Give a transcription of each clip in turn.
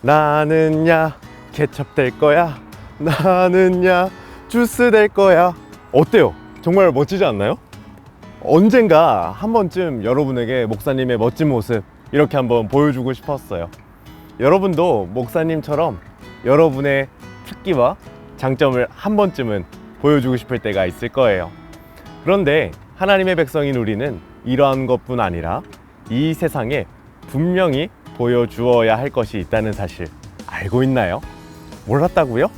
나는야 케첩 될 거야. 나는야 주스 될 거야. 어때요? 정말 멋지지 않나요? 언젠가 한 번쯤 여러분에게 목사님의 멋진 모습 이렇게 한번 보여주고 싶었어요. 여러분도 목사님처럼 여러분의 특기와 장점을 한 번쯤은 보여주고 싶을 때가 있을 거예요. 그런데 하나님의 백성인 우리는 이러한 것뿐 아니라 이 세상에 분명히 보여주어야 할 것이 있다는 사실 알고 있나요? 몰랐다고요?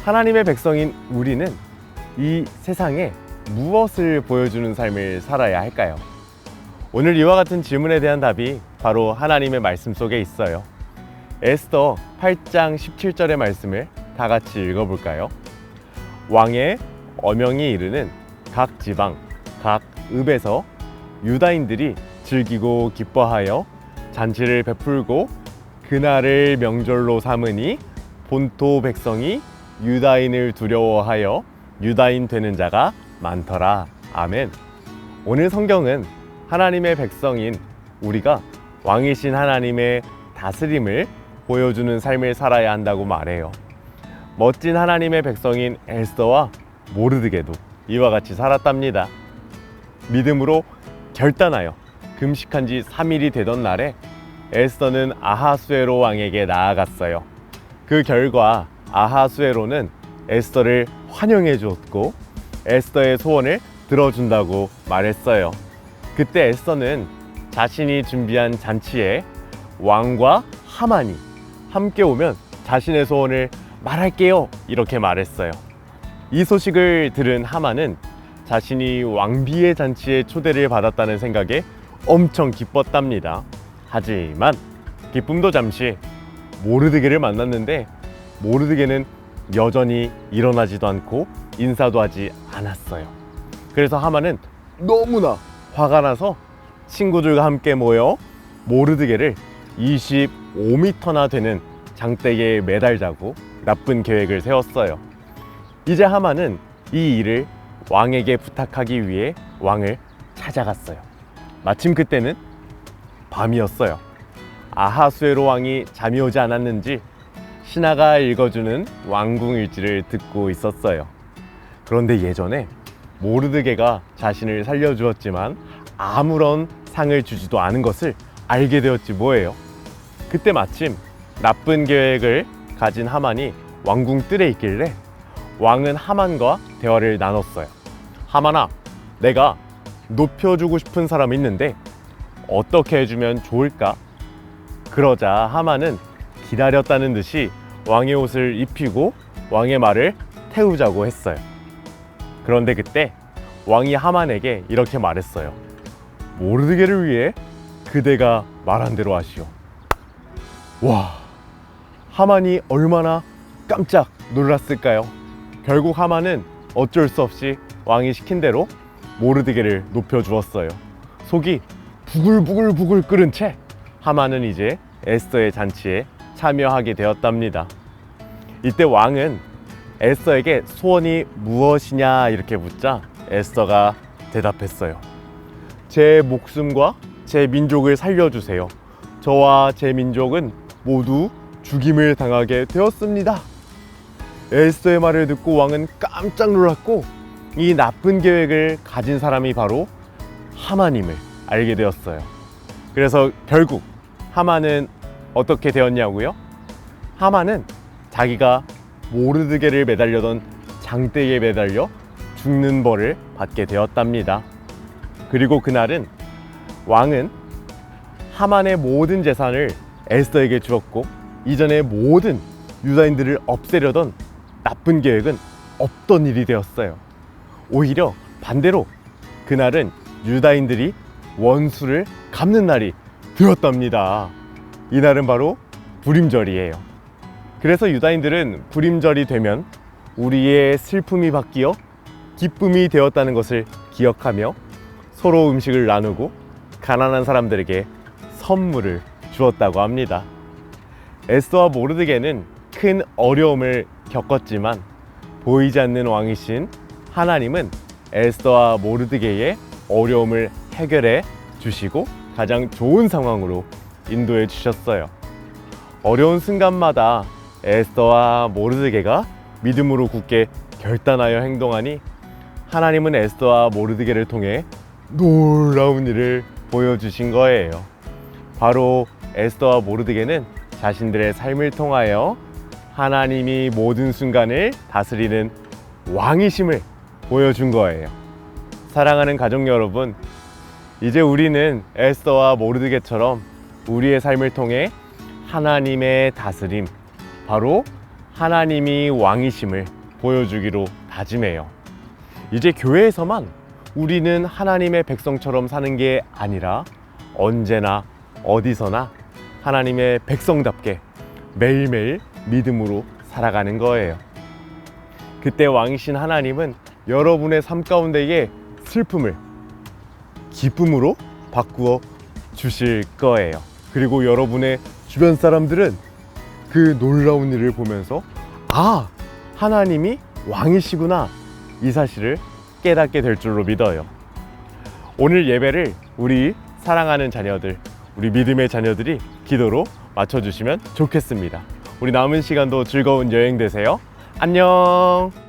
하나님의 백성인 우리는 이 세상에 무엇을 보여주는 삶을 살아야 할까요? 오늘 이와 같은 질문에 대한 답이 바로 하나님의 말씀 속에 있어요. 에스더 8장 17절의 말씀을 다 같이 읽어볼까요? 왕의 어명이 이르는 각 지방, 각 읍에서 유다인들이 즐기고 기뻐하여 잔치를 베풀고 그날을 명절로 삼으니 본토 백성이 유다인을 두려워하여 유다인 되는 자가 많더라. 아멘. 오늘 성경은 하나님의 백성인 우리가 왕이신 하나님의 다스림을 보여주는 삶을 살아야 한다고 말해요. 멋진 하나님의 백성인 에스더와 모르드게도 이와 같이 살았답니다. 믿음으로 결단하여 금식한 지 3일이 되던 날에 에스더는 아하수에로 왕에게 나아갔어요. 그 결과 아하수에로는 에스더를 환영해 주었고 에스더의 소원을 들어준다고 말했어요. 그때 에스더는 자신이 준비한 잔치에 왕과 하만이 함께 오면 자신의 소원을 말할게요 이렇게 말했어요. 이 소식을 들은 하만은 자신이 왕비의 잔치에 초대를 받았다는 생각에 엄청 기뻤답니다. 하지만 기쁨도 잠시 모르드게를 만났는데 모르드게는 여전히 일어나지도 않고 인사도 하지 않았어요. 그래서 하만은 너무나 화가 나서 친구들과 함께 모여 모르드게를 25m나 되는 장대기에 매달자고 나쁜 계획을 세웠어요. 이제 하만은 이 일을 왕에게 부탁하기 위해 왕을 찾아갔어요. 마침 그때는 밤이었어요. 아하수에로 왕이 잠이 오지 않았는지 신하가 읽어주는 왕궁일지를 듣고 있었어요. 그런데 예전에 모르드게가 자신을 살려주었지만 아무런 상을 주지도 않은 것을 알게 되었지 뭐예요. 그때 마침 나쁜 계획을 가진 하만이 왕궁 뜰에 있길래 왕은 하만과 대화를 나눴어요. 하만아, 내가 높여주고 싶은 사람이 있는데 어떻게 해주면 좋을까? 그러자 하만은 기다렸다는 듯이 왕의 옷을 입히고 왕의 말을 태우자고 했어요. 그런데 그때 왕이 하만에게 이렇게 말했어요. 모르드게를 위해 그대가 말한 대로 하시오. 와, 하만이 얼마나 깜짝 놀랐을까요? 결국 하만은 어쩔 수 없이 왕이 시킨 대로 모르드게를 높여주었어요. 속이 부글부글 끓은 채 하만은 이제 에스더의 잔치에 참여하게 되었답니다. 이때 왕은 에스더에게 소원이 무엇이냐 이렇게 묻자 에스더가 대답했어요. 제 목숨과 제 민족을 살려주세요. 저와 제 민족은 모두 죽임을 당하게 되었습니다. 에스더의 말을 듣고 왕은 깜짝 놀랐고 이 나쁜 계획을 가진 사람이 바로 하만임을 알게 되었어요. 그래서 결국 하만은 어떻게 되었냐고요? 하만은 자기가 모르드게를 매달려던 장대기에 매달려 죽는 벌을 받게 되었답니다. 그리고 그날은 왕은 하만의 모든 재산을 에스더에게 주었고 이전에 모든 유다인들을 없애려던 나쁜 계획은 없던 일이 되었어요. 오히려 반대로 그날은 유다인들이 원수를 갚는 날이 되었답니다. 이날은 바로 불임절이에요. 그래서 유다인들은 불임절이 되면 우리의 슬픔이 바뀌어 기쁨이 되었다는 것을 기억하며 서로 음식을 나누고 가난한 사람들에게 선물을 주었다고 합니다. 에스더와 모르드게는 큰 어려움을 겪었지만 보이지 않는 왕이신 하나님은 에스더와 모르드게의 어려움을 해결해 주시고 가장 좋은 상황으로 인도해 주셨어요. 어려운 순간마다 에스더와 모르드게가 믿음으로 굳게 결단하여 행동하니 하나님은 에스더와 모르드게를 통해 놀라운 일을 보여주신 거예요. 바로 에스더와 모르드게는 자신들의 삶을 통하여 하나님이 모든 순간을 다스리는 왕이심을 보여준 거예요. 사랑하는 가족 여러분, 이제 우리는 에스더와 모르드게처럼 우리의 삶을 통해 하나님의 다스림, 바로 하나님이 왕이심을 보여주기로 다짐해요. 이제 교회에서만 우리는 하나님의 백성처럼 사는 게 아니라 언제나 어디서나 하나님의 백성답게 매일매일 믿음으로 살아가는 거예요. 그때 왕이신 하나님은 여러분의 삶 가운데의 슬픔을 기쁨으로 바꾸어 주실 거예요. 그리고 여러분의 주변 사람들은 그 놀라운 일을 보면서 아, 하나님이 왕이시구나, 이 사실을 깨닫게 될 줄로 믿어요. 오늘 예배를 우리 사랑하는 자녀들, 우리 믿음의 자녀들이 기도로 맞춰주시면 좋겠습니다. 우리 남은 시간도 즐거운 여행 되세요. 안녕.